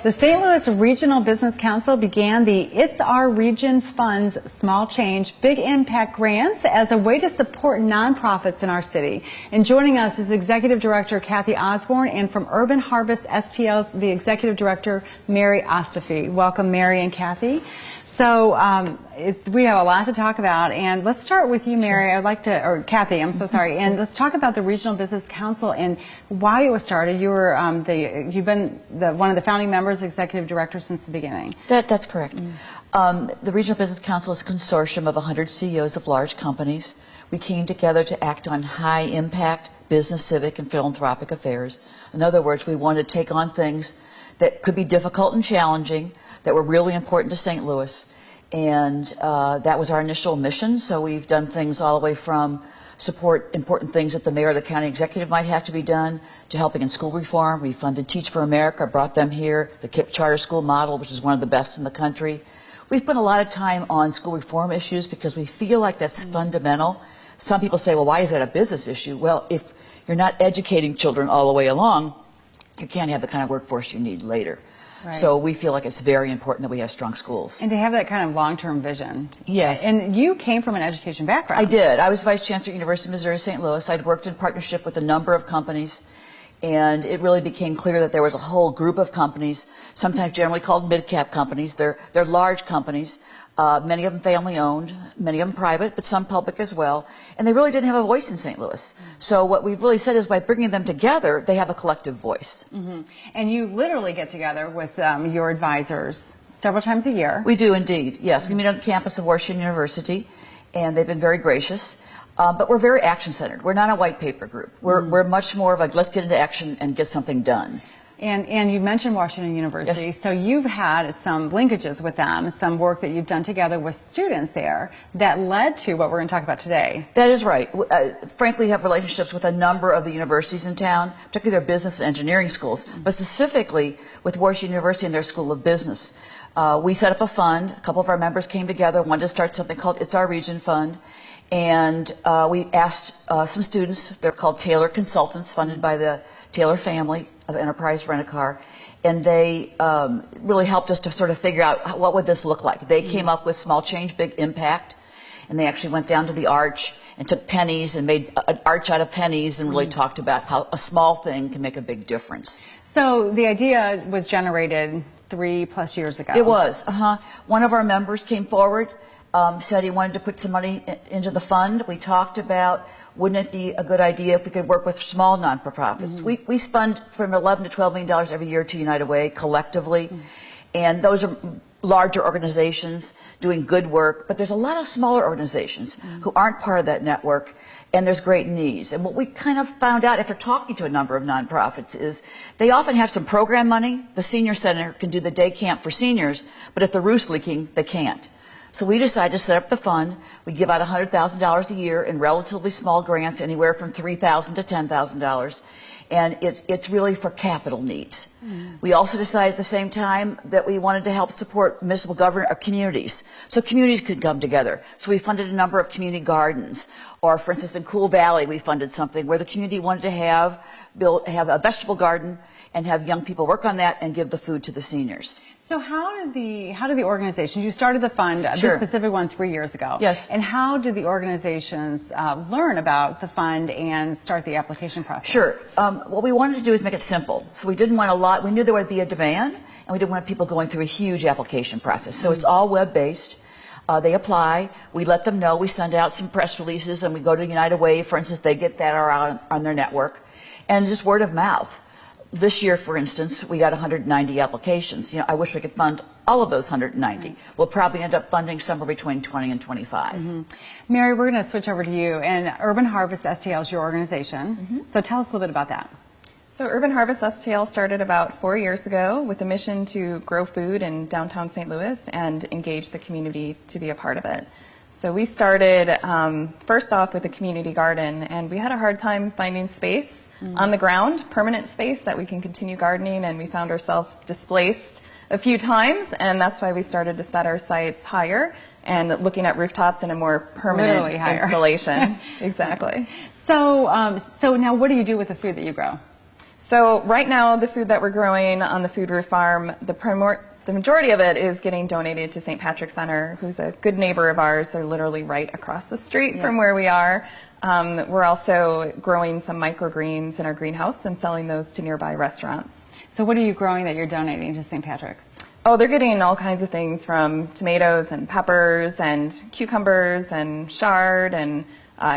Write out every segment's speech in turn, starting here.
The St. Louis Regional Business Council began the It's Our Region Funds Small Change Big Impact Grants as a way to support nonprofits in our city. And joining us is Executive Director Kathy Osborne, and from Urban Harvest STL, the Executive Director Mary Ostafi. Welcome, Mary and Kathy. So we have a lot to talk about, and let's start with you, Mary. I'd like to, or Kathy, I'm so sorry, and let's talk about the Regional Business Council and why it was started. You were you've been one of the founding members, executive director since the beginning. That's correct. The Regional Business Council is a consortium of 100 CEOs of large companies. We came together to act on high-impact business, civic, and philanthropic affairs. In other words, we wanted to take on things that could be difficult and challenging, that were really important to St. Louis, and that was our initial mission. So we've done things all the way from support important things that the mayor or the county executive might have to be done, to helping in school reform. We funded Teach for America, brought them here, the KIPP charter school model, which is one of the best in the country. We've spent a lot of time on school reform issues because we feel like that's fundamental. Some people say, well, why is that a business issue? Well, if you're not educating children all the way along, you can't have the kind of workforce you need later. Right. So we feel like it's very important that we have strong schools. And to have that kind of long-term vision. Yes. And you came from an education background. I did. I was Vice Chancellor at University of Missouri St. Louis. I'd worked in partnership with a number of companies, and it really became clear that there was a whole group of companies, sometimes generally called mid-cap companies. They're large companies, many of them family-owned, many of them private, but some public as well, and they really didn't have a voice in St. Louis. So what we've really said is by bringing them together, they have a collective voice. And you literally get together with your advisors several times a year. We do indeed, yes. We meet on the campus of Washington University, and they've been very gracious. But we're very action-centered. We're not a white paper group. We're much more of a let's get into action and get something done. And you mentioned Washington University, yes. So you've had some linkages with them, some work that you've done together with students there that led to what we're going to talk about today. That is right. Frankly, we have relationships with a number of the universities in town, particularly their business and engineering schools, but specifically with Washington University and their School of Business. We set up a fund. A couple of our members came together, wanted to start something called It's Our Region Fund. And we asked some students, they're called Taylor Consultants, funded by the Taylor family of Enterprise Rent-A-Car, and they really helped us to sort of figure out what would this look like. They came up with Small Change, Big Impact, and they actually went down to the Arch and took pennies and made an arch out of pennies and really talked about how a small thing can make a big difference. So the idea was generated 3+ years ago. It was. One of our members came forward, said he wanted to put some money into the fund. We talked about, wouldn't it be a good idea if we could work with small non-profits? We fund from $11 to $12 million every year to United Way collectively, and those are larger organizations doing good work, but there's a lot of smaller organizations who aren't part of that network, and there's great needs. And what we kind of found out after talking to a number of nonprofits is they often have some program money. The senior center can do the day camp for seniors, but if the roof's leaking, they can't. So we decided to set up the fund. We give out $100,000 a year in relatively small grants, anywhere from $3,000 to $10,000, and it's really for capital needs. We also decided at the same time that we wanted to help support municipal government or communities, so communities could come together. So we funded a number of community gardens, or for instance in Cool Valley we funded something where the community wanted to have a vegetable garden and have young people work on that and give the food to the seniors. So how did the organizations, you started the fund, Sure. this specific one 3 years ago. Yes. And how did the organizations learn about the fund and start the application process? Sure. What we wanted to do is make it simple. So we didn't want a lot, we knew there would be a demand, and we didn't want people going through a huge application process. So it's all web-based. They apply, we let them know, we send out some press releases, and we go to United Way, for instance, they get that around on their network, and just word of mouth. This year, for instance, we got 190 applications. You know, I wish we could fund all of those 190. We'll probably end up funding somewhere between 20 and 25. Mary, we're going to switch over to you. And Urban Harvest STL is your organization. So tell us a little bit about that. So Urban Harvest STL started about 4 years ago with a mission to grow food in downtown St. Louis and engage the community to be a part of it. So we started first off with a community garden, and we had a hard time finding space on the ground, permanent space that we can continue gardening, and we found ourselves displaced a few times, and that's why we started to set our sights higher and looking at rooftops and a more permanent installation. Exactly. So now what do you do with the food that you grow? So right now, the food that we're growing on the Food Roof Farm, the majority of it is getting donated to St. Patrick's Center, who's a good neighbor of ours. They're literally right across the street from where we are. We're also growing some microgreens in our greenhouse and selling those to nearby restaurants. So what are you growing that you're donating to St. Patrick's? Oh, they're getting all kinds of things from tomatoes and peppers and cucumbers and chard and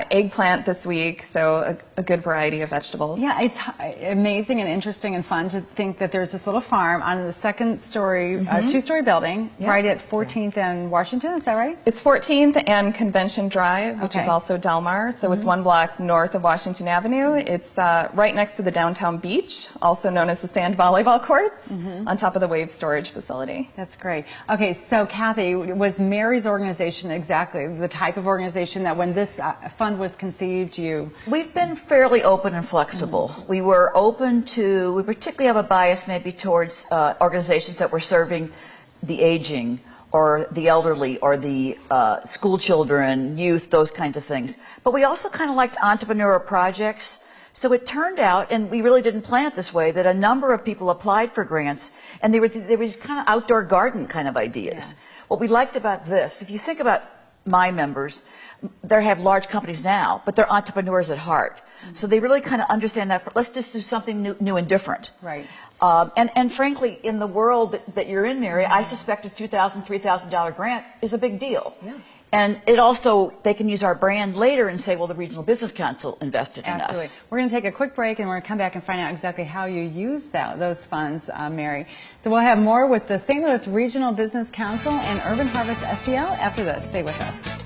eggplant this week, so a good variety of vegetables. Yeah, it's amazing and interesting and fun to think that there's this little farm on the second-story, two-story building right at 14th and Washington. Is that right? It's 14th and Convention Drive, which is also Del Mar. So it's one block north of Washington Avenue. It's right next to the downtown beach, also known as the sand volleyball courts, on top of the wave storage facility. That's great. Okay, so Kathy, was Mary's organization exactly the type of organization that when this fund was conceived, We've been fairly open and flexible. We were open to, we particularly have a bias maybe towards organizations that were serving the aging or the elderly or the school children, youth, those kinds of things. But we also kind of liked entrepreneurial projects. So it turned out, and we really didn't plan it this way, that a number of people applied for grants, and they were just kind of outdoor garden kind of ideas. Yeah. What we liked about this, if you think about my members, they have large companies now, but they're entrepreneurs at heart. So they really kind of understand that. Let's just do something new and different. Right. And frankly, in the world that you're in, Mary, I suspect a $2,000, $3,000 grant is a big deal. Yeah. And it also, they can use our brand later and say, well, the Regional Business Council invested in us. Absolutely. We're going to take a quick break, and we're going to come back and find out exactly how you use those funds, Mary. So we'll have more with the St. Louis Regional Business Council and Urban Harvest STL after this. Stay with us.